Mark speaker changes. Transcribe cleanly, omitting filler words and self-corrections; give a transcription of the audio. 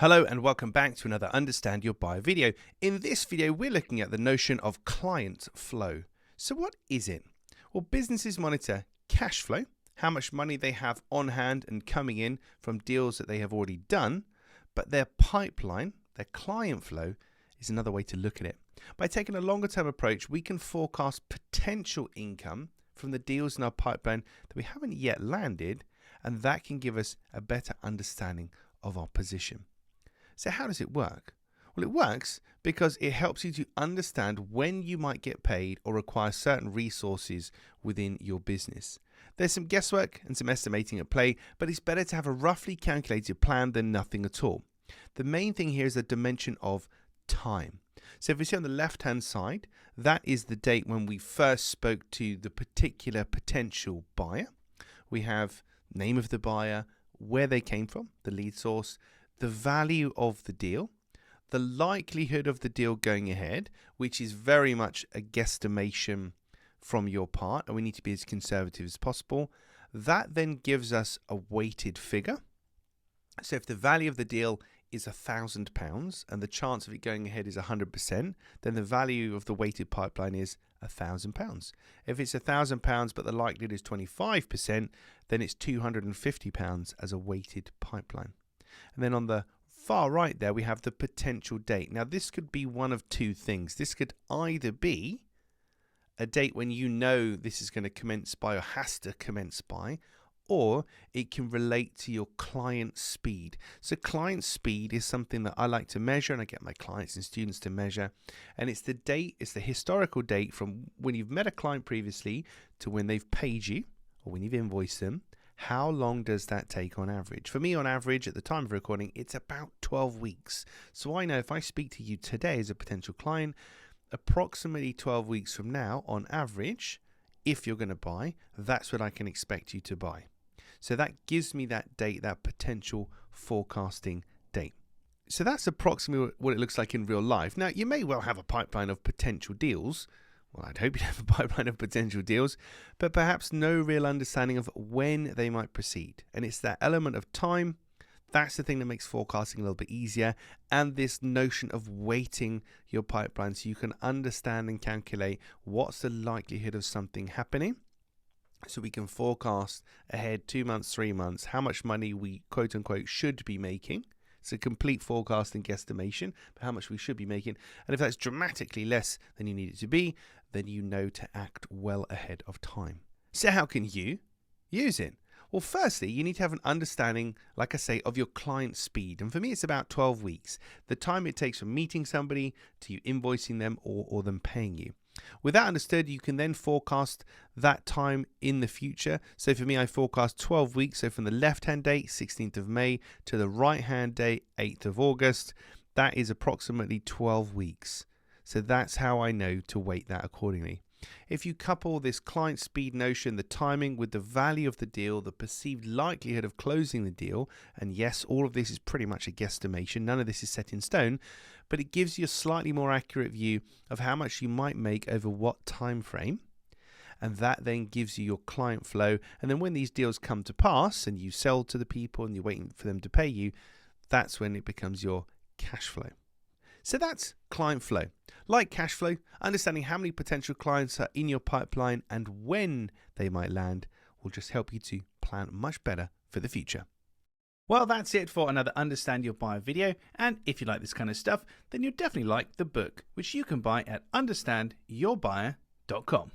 Speaker 1: Hello and welcome back to another Understand Your Buyer video. In this video, we're looking at the notion of client flow. So what is it? Well, businesses monitor cash flow, how much money they have on hand and coming in from deals that they have already done, but their pipeline, their client flow, is another way to look at it. By taking a longer term approach, we can forecast potential income from the deals in our pipeline that we haven't yet landed, and that can give us a better understanding of our position. So how does it work? Well, it works because it helps you to understand when you might get paid or require certain resources within your business. There's some guesswork and some estimating at play, but it's better to have a roughly calculated plan than nothing at all. The main thing here is the dimension of time. So if we see on the left-hand side, that is the date when we first spoke to the particular potential buyer. We have name of the buyer, where they came from, the lead source, the value of the deal, the likelihood of the deal going ahead, which is very much a guesstimation from your part, and we need to be as conservative as possible. That then gives us a weighted figure. So if the value of the deal is £1,000 and the chance of it going ahead is 100%, then the value of the weighted pipeline is £1,000. If it's £1,000 but the likelihood is 25%, then it's £250 as a weighted pipeline. And then on the far right there, we have the potential date. Now, this could be one of two things. This could either be a date when you know this is going to commence by or has to commence by, or it can relate to your client speed. So client speed is something that I like to measure, and I get my clients and students to measure. And it's the date, it's the historical date from when you've met a client previously to when they've paid you or when you've invoiced them. How long does that take on average? For me, on average, at the time of recording, it's about 12 weeks. So I know if I speak to you today as a potential client, approximately 12 weeks from now, on average, if you're going to buy, that's what I can expect you to buy. So that gives me that date, that potential forecasting date. So that's approximately what it looks like in real life. Now, you may well have a pipeline of potential deals. Well, I'd hope you'd have a pipeline of potential deals, but perhaps no real understanding of when they might proceed. And it's that element of time, that's the thing that makes forecasting a little bit easier, and this notion of weighting your pipeline so you can understand and calculate what's the likelihood of something happening. So we can forecast ahead 2 months, 3 months, how much money we quote unquote should be making. It's a complete forecasting guesstimation for how much we should be making. And if that's dramatically less than you need it to be, then you know to act well ahead of time. So how can you use it? Well, firstly, you need to have an understanding, like I say, of your client speed. And for me, it's about 12 weeks. The time it takes from meeting somebody to you invoicing them or them paying you. With that understood, you can then forecast that time in the future. So for me, I forecast 12 weeks. So from the left-hand date, 16th of May, to the right-hand date, 8th of August, that is approximately 12 weeks. So that's how I know to weight that accordingly. If you couple this client speed notion, the timing, with the value of the deal, the perceived likelihood of closing the deal, and yes, all of this is pretty much a guesstimation, none of this is set in stone, but it gives you a slightly more accurate view of how much you might make over what time frame, and that then gives you your client flow. And then when these deals come to pass and you sell to the people and you're waiting for them to pay you, that's when it becomes your cash flow. So that's client flow. Like cash flow, understanding how many potential clients are in your pipeline and when they might land will just help you to plan much better for the future. Well, that's it for another Understand Your Buyer video. And if you like this kind of stuff, then you'll definitely like the book, which you can buy at understandyourbuyer.com.